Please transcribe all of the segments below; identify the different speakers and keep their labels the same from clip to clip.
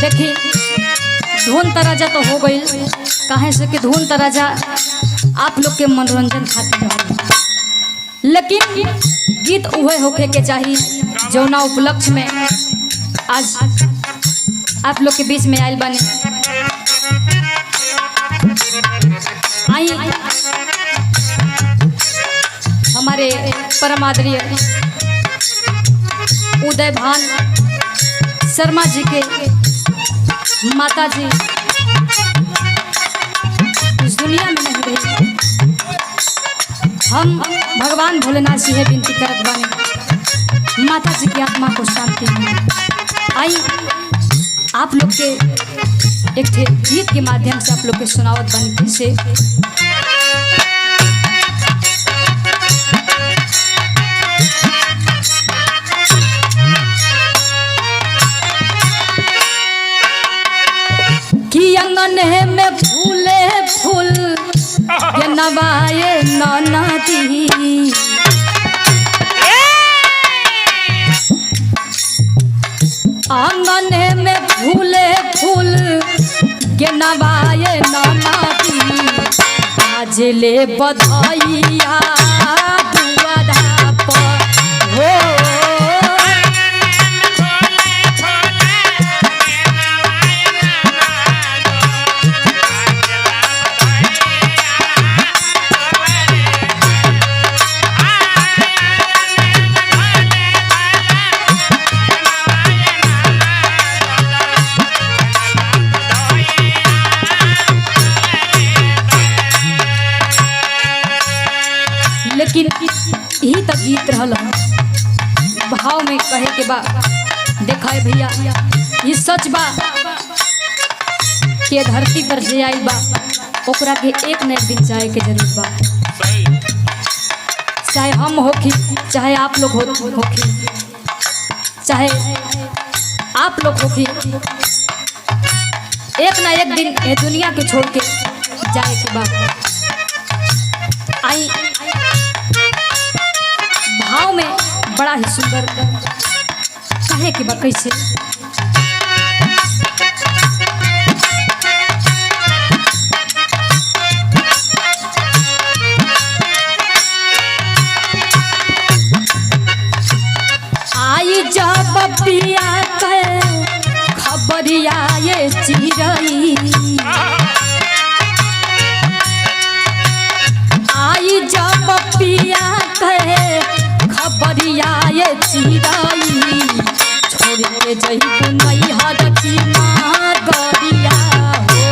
Speaker 1: देखी धुन तराजा तो हो गई, कहे से कि धुन तराजा आप लोग के मनोरंजन खातिर रहल, लेकिन गीत उहे होखे के चाहिए जौना उपलक्ष्य में आज आप लोग के बीच में आयल बने। आई हमारे परम आदरणीय उदय भान शर्मा जी के माता जी इस दुनिया में नहीं रही। हम भगवान भोलेनाथ से विनती करत बानी माता जी की आत्मा को शांति मिले। आई आप लोग के एक गीत के माध्यम से आप लोग के सुनावत बानी कैसे कि अंगने में फूले फूल के नवाए नदी, आंगने में फूले फूल के नवाए नदी, आज ले बधाइया दुआरा पर हो। लेकिन यही तक गीत रहल भाव में कहे के बा। देखा है भैया ये सच बा कि धरती पर जे आई बा ओकरा के एक न एक दिन जाए के जरूरत बा, चाहे हम होखी चाहे आप लोग होखी चाहे आप लोग होखी, एक ना एक दिन ये दुनिया के छोड़ के जाए के बा। आई भाव में बड़ा ही सुंदर कहे कि बा कैसे आई जब पिया के खबरिया ये चिरई, आई जब पिया के खबरिया ये चिरई, छोड़ के जइबू नैहर की माँ गरिया हो।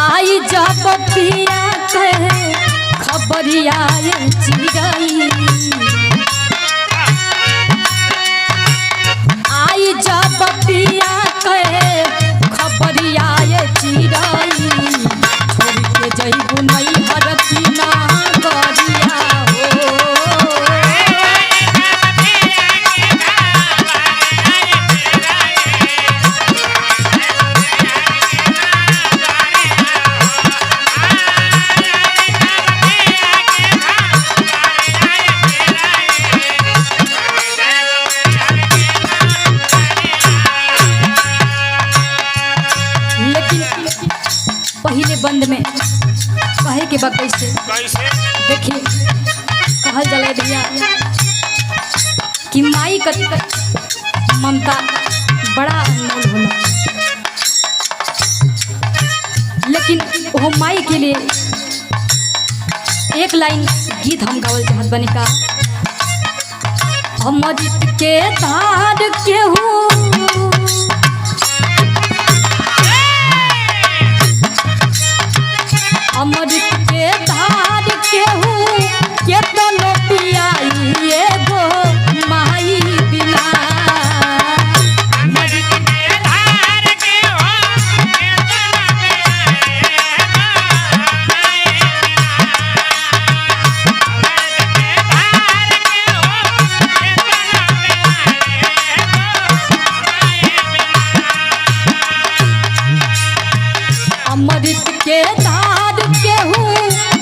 Speaker 1: आई जब पिया के खबरिया ये चिरई, आई जब पिया के खबरिया ये चिरई, छोड़ के जइबू नैहर की माँ गरिया हो। पहले बंद में कहे के बा कैसे देखिए कहल जला भैया कि माई का ममता बड़ा अनमोल होला, लेकिन वो माई के लिए एक लाइन गीत हम गावल चाहत बनी का। अमृत के धार केहू अमृत के धार केहू केतनो पियाई एगो माई बिना, अमृत के धार केहू केतनो पियाई के धार केहू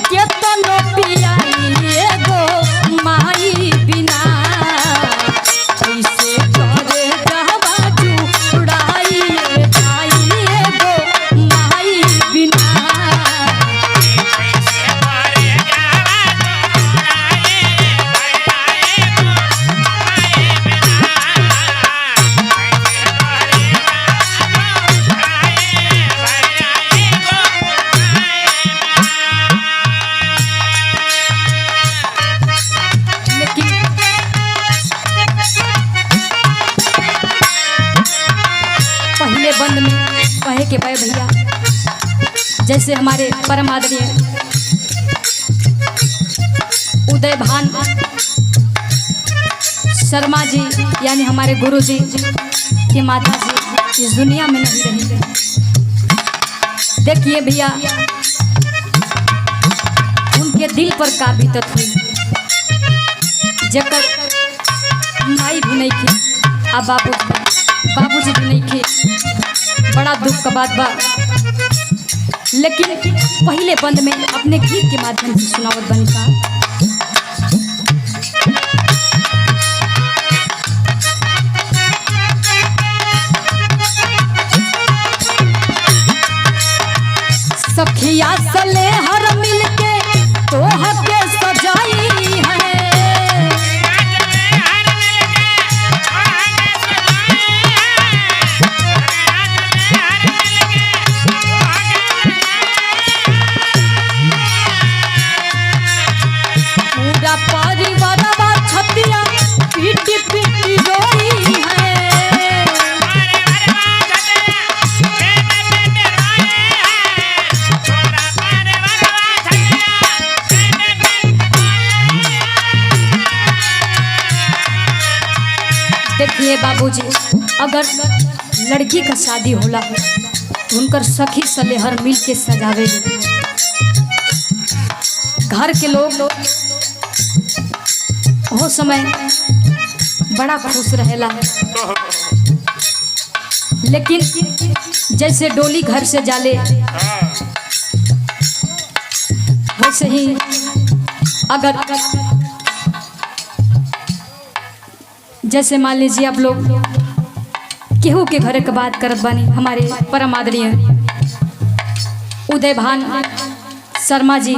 Speaker 1: केतनो पियाई एगो माई बिना कैसे करे जहवा जुड़ाई भाई एगो माई बिना बंद में कहे के भाई भैया जैसे हमारे परम आदरणीय उदय भान शर्मा जी यानी हमारे गुरु जी की माता जी इस दुनिया में नहीं रहेंगे। देखिए भैया उनके दिल पर का बीतत हुई जकर माई भी नहीं थी अब बाबूजी भी नहीं थे। बड़ा दुख का बात बा लेकिन पहले बंद में अपने गीत के माध्यम से सुनावत बनी का सखिया सले हर मिलके तोहर के सजाई है देखिए बाबूजी अगर लड़की का शादी होला तो उनकर सखी सलेहर मिल के सजावे घर के लोग हो समय बड़ा खुश रहेला लेकिन जैसे डोली घर से जाले वैसे ही अगर जैसे मान लीजिए आप लोग केहू के घर की बात करत बानी हमारे परम आदरणीय उदय भान शर्मा जी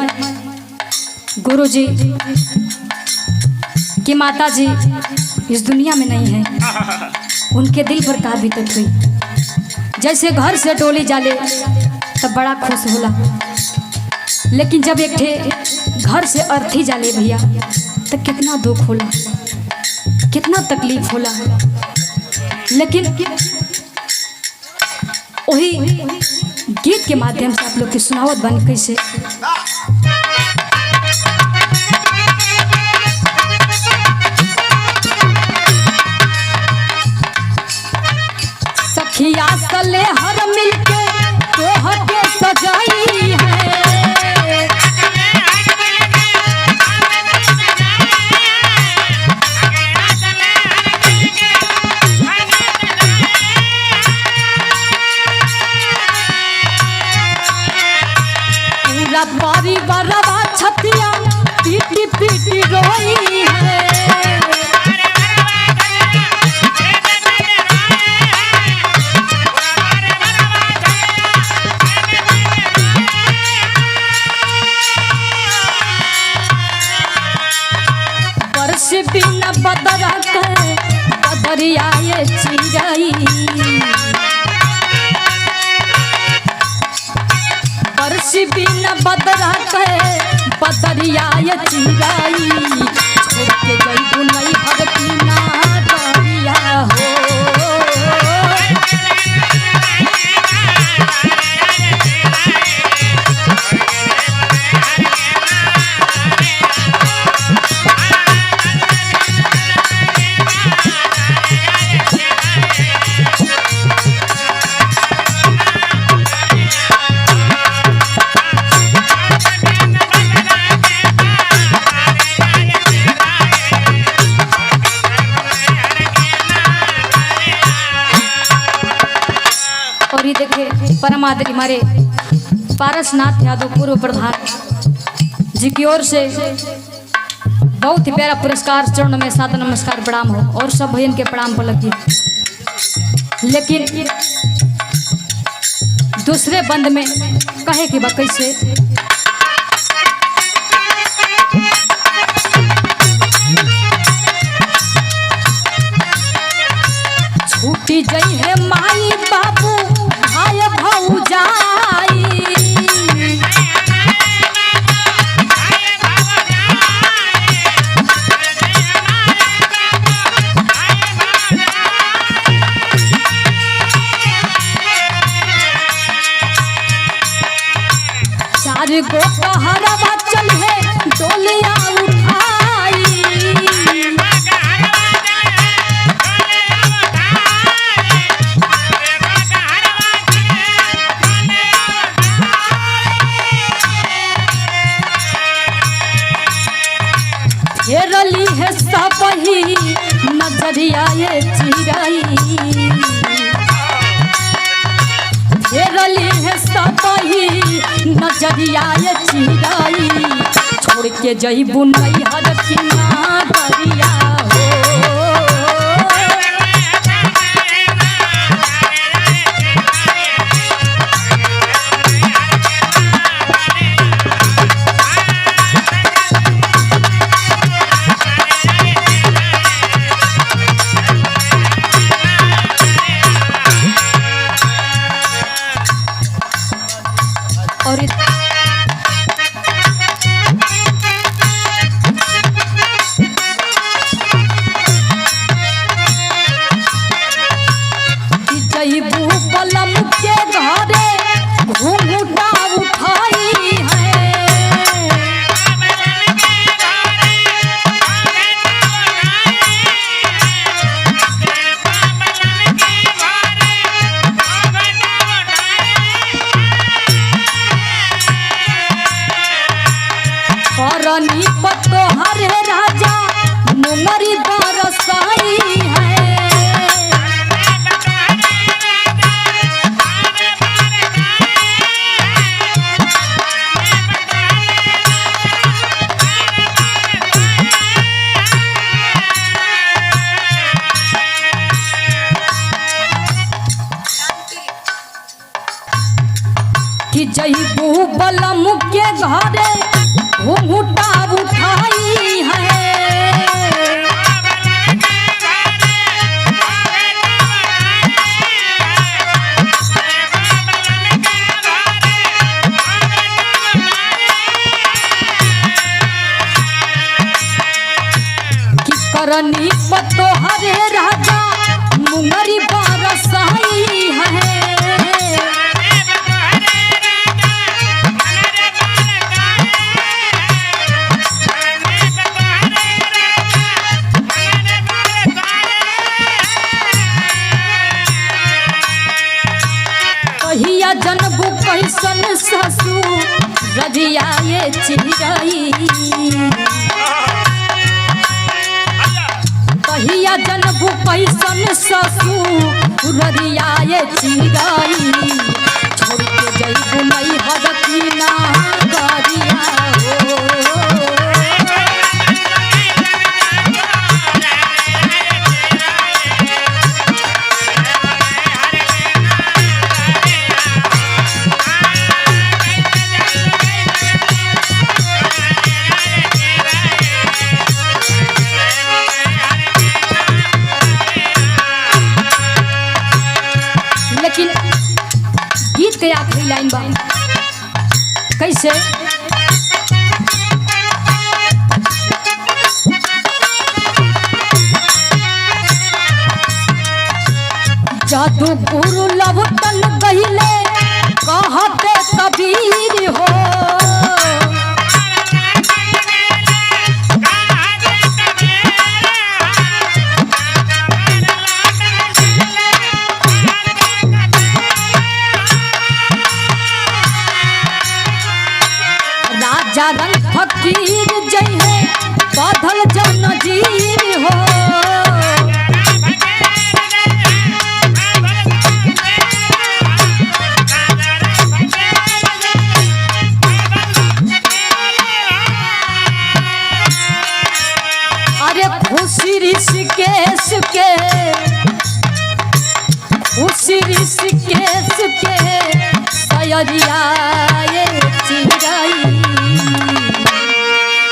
Speaker 1: गुरु जी की माता जी इस दुनिया में नहीं है। उनके दिल पर का बीतत हुई जैसे घर से डोली जाले तब बड़ा खुश होला लेकिन जब एक ठे घर से अर्थी जाले भैया तो कितना दुख होला कितना तकलीफ होला लेकिन वही गीत के माध्यम से आप लोग की सुनावत बन कैसे सखिया सले हर मिलके तोहर के सजाई है बारी बरवा छतिया पीटी पीटी रोई है बरस बिना बदरा के बदरिया ये चिराई बरसी बिना बदरा के बदरिया ये चिराई छोड़ के गई नहीं भगती ना दरिया हो परम आदरणीय हमारे पारसनाथ यादव पूर्व प्रधान जी की ओर से बहुत ही प्यारा पुरस्कार, चरण में सादर नमस्कार प्रणाम हो और सब भैन के प्रणाम पर लगी। लेकिन दूसरे बंद में कहे कि बा कैसे छूटी गई है माई बाबू भाई भौजाई, चार गो पहरवा चल है डोलिया उठाई, घेरली है सबही नजरिया ये चिराई, घेरली है सबही नजरिया ये चिराई, छोड़ के जइबू नैहर की नागरिया हो। और जइबू बलम के घरे घूंघटा उठाई है, करनी पतो हरे राजा मुमरी बरसाई है, कि जइबू बलम के घरे घूंघटा उठाई है, कि करनी पतो हरे राजा मुंगरी बरसाई है, जनबू कैसन ससुर रजिया ये चिराई, कहिया जनबू कैसन ससुर रजिया ये चिराई, छोड़ के जइबू नैहर की नागरिया हो। लेकिन गीत के आखिरी लाइन बा कैसे जादू गुरु लवटन गहिले कहते कबीर हो, राजा रंग फकीर जय है बाधल जन जीर हो, ऋषिकेश के सयरिया ये चिराई।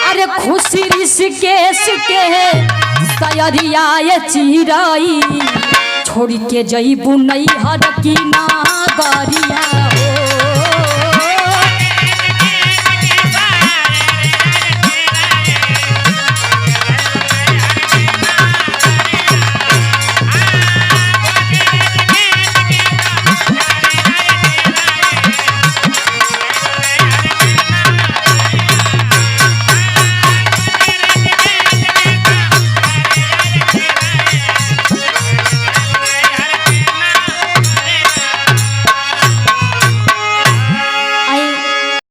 Speaker 1: अरे खुशी ऋषिकेश के सयरिया ये चिराई, छोड़ के जईबू नैहर की नागरिया।